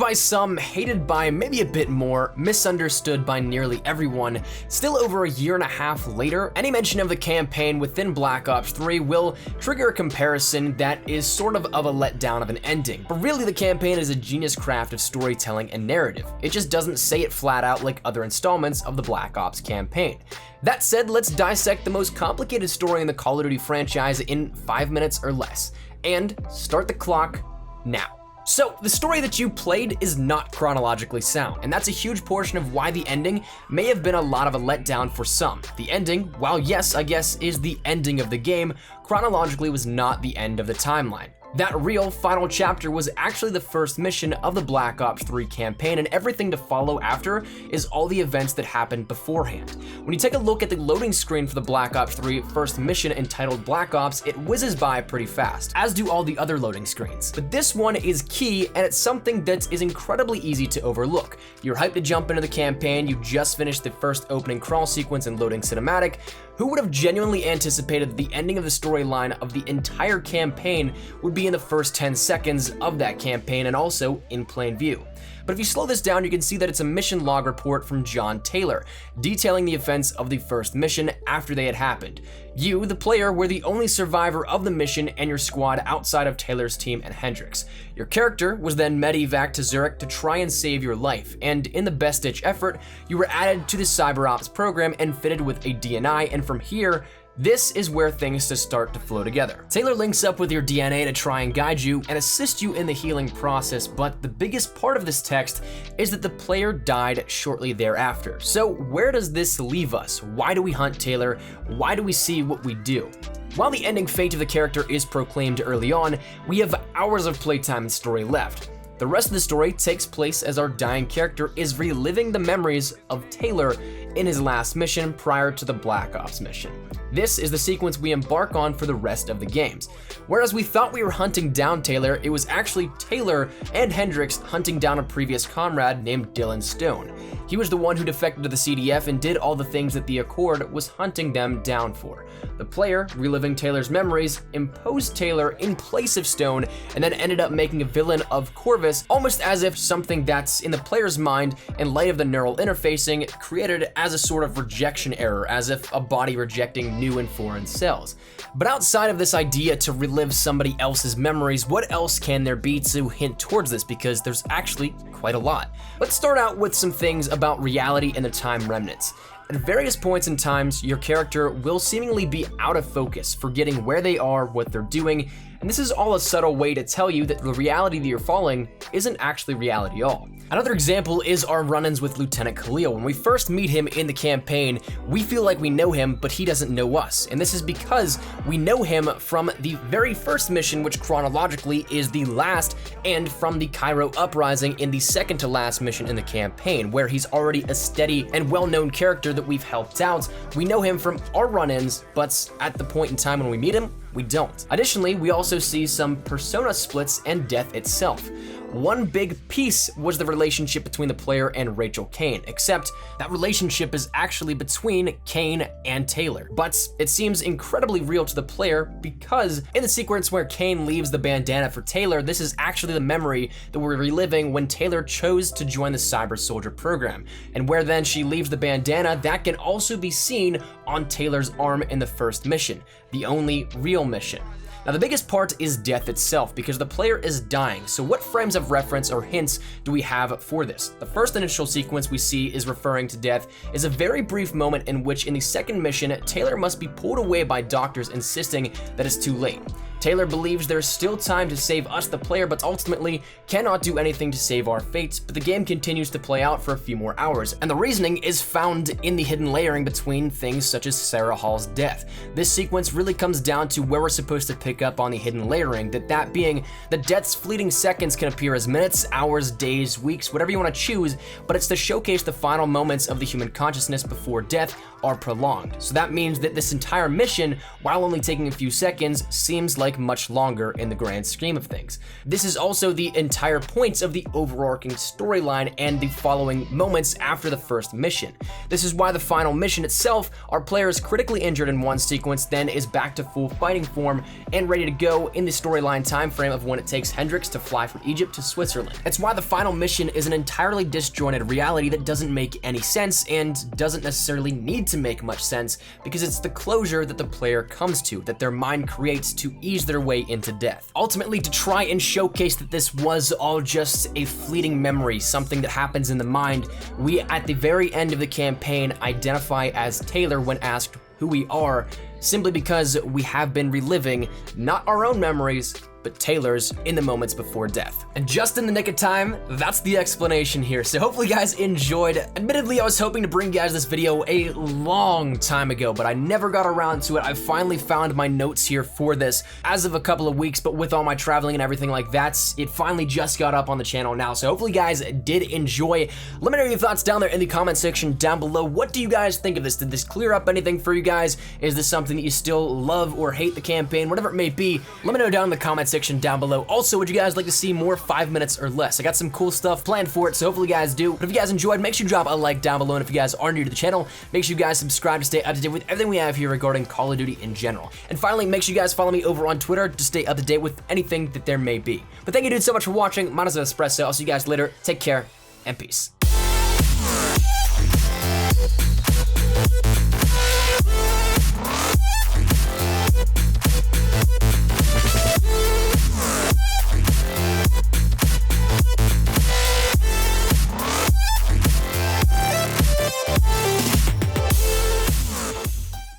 by some, hated by maybe a bit more, misunderstood by nearly everyone, still over a year and a half later, any mention of the campaign within Black Ops 3 will trigger a comparison that is sort of a letdown of an ending. But really, the campaign is a genius craft of storytelling and narrative. It just doesn't say it flat out like other installments of the Black Ops campaign. That said, let's dissect the most complicated story in the Call of Duty franchise in 5 minutes or less. And start the clock now. So, the story that you played is not chronologically sound, and that's a huge portion of why the ending may have been a lot of a letdown for some. The ending, while yes, I guess, is the ending of the game, chronologically was not the end of the timeline. That real final chapter was actually the first mission of the Black Ops 3 campaign, and everything to follow after is all the events that happened beforehand. When you take a look at the loading screen for the Black Ops 3 first mission entitled Black Ops, it whizzes by pretty fast, as do all the other loading screens. But this one is key, and it's something that is incredibly easy to overlook. You're hyped to jump into the campaign, you just finished the first opening crawl sequence and loading cinematic. Who would have genuinely anticipated that the ending of the storyline of the entire campaign would be in the first 10 seconds of that campaign and also in plain view? But if you slow this down, you can see that it's a mission log report from John Taylor, detailing the events of the first mission after they had happened. You, the player, were the only survivor of the mission and your squad outside of Taylor's team and Hendricks. Your character was then medevac to Zurich to try and save your life, and in the best-ditch effort, you were added to the CyberOps program and fitted with a DNI, and from here, this is where things just start to flow together. Taylor links up with your DNA to try and guide you and assist you in the healing process, but the biggest part of this text is that the player died shortly thereafter. So where does this leave us? Why do we hunt Taylor? Why do we see what we do? While the ending fate of the character is proclaimed early on, we have hours of playtime and story left. The rest of the story takes place as our dying character is reliving the memories of Taylor in his last mission prior to the Black Ops mission. This is the sequence we embark on for the rest of the games. Whereas we thought we were hunting down Taylor, it was actually Taylor and Hendricks hunting down a previous comrade named Dylan Stone. He was the one who defected to the CDF and did all the things that the Accord was hunting them down for. The player, reliving Taylor's memories, imposed Taylor in place of Stone and then ended up making a villain of Corvus, almost as if something that's in the player's mind in light of the neural interfacing created as a sort of rejection error, as if a body rejecting new and foreign cells. But outside of this idea to relive somebody else's memories, what else can there be to hint towards this? Because there's actually quite a lot. Let's start out with some things about reality and the time remnants. At various points in times, your character will seemingly be out of focus, forgetting where they are, what they're doing, and this is all a subtle way to tell you that the reality that you're following isn't actually reality at all. Another example is our run-ins with Lieutenant Khalil. When we first meet him in the campaign, we feel like we know him, but he doesn't know us. And this is because we know him from the very first mission, which chronologically is the last, and from the Cairo Uprising in the second to last mission in the campaign, where he's already a steady and well-known character that we've helped out. We know him from our run-ins, but at the point in time when we meet him, we don't. Additionally, we also see some persona splits and death itself. One big piece was the relationship between the player and Rachel Kane, except that relationship is actually between Kane and Taylor. But it seems incredibly real to the player because in the sequence where Kane leaves the bandana for Taylor, this is actually the memory that we're reliving when Taylor chose to join the Cyber Soldier program. And where then she leaves the bandana, that can also be seen on Taylor's arm in the first mission, the only real mission. Now the biggest part is death itself, because the player is dying, so what frames of reference or hints do we have for this? The first initial sequence we see is referring to death is a very brief moment in which in the second mission, Taylor must be pulled away by doctors insisting that it's too late. Taylor believes there's still time to save us, the player, but ultimately cannot do anything to save our fates, but the game continues to play out for a few more hours, and the reasoning is found in the hidden layering between things such as Sarah Hall's death. This sequence really comes down to where we're supposed to pick up on the hidden layering, that being the death's fleeting seconds can appear as minutes, hours, days, weeks, whatever you want to choose, but it's to showcase the final moments of the human consciousness before death are prolonged. So that means that this entire mission, while only taking a few seconds, seems like like much longer in the grand scheme of things. This is also the entire point of the overarching storyline and the following moments after the first mission. This is why the final mission itself, our player is critically injured in one sequence, then is back to full fighting form and ready to go in the storyline time frame of when it takes Hendrix to fly from Egypt to Switzerland. It's why the final mission is an entirely disjointed reality that doesn't make any sense and doesn't necessarily need to make much sense, because it's the closure that the player comes to, that their mind creates to ease their way into death. Ultimately, to try and showcase that this was all just a fleeting memory, something that happens in the mind, we at the very end of the campaign identify as Taylor when asked who we are, simply because we have been reliving not our own memories, but Taylor's in the moments before death. And just in the nick of time, that's the explanation here. So hopefully you guys enjoyed. Admittedly, I was hoping to bring you guys this video a long time ago, but I never got around to it. I finally found my notes here for this as of a couple of weeks, but with all my traveling and everything like that, it finally just got up on the channel now. So hopefully you guys did enjoy. Let me know your thoughts down there in the comment section down below. What do you guys think of this? Did this clear up anything for you guys? Is this something that you still love or hate the campaign? Whatever it may be, let me know down in the comment section down below. Also, would you guys like to see more 5 minutes or less? I got some cool stuff planned for it, so hopefully you guys do. But if you guys enjoyed, make sure you drop a like down below, and if you guys are new to the channel, make sure you guys subscribe to stay up to date with everything we have here regarding Call of Duty in general. And finally, make sure you guys follow me over on Twitter to stay up to date with anything that there may be. But thank you dude so much for watching. Mine is Espresso. I'll see you guys later. Take care and peace.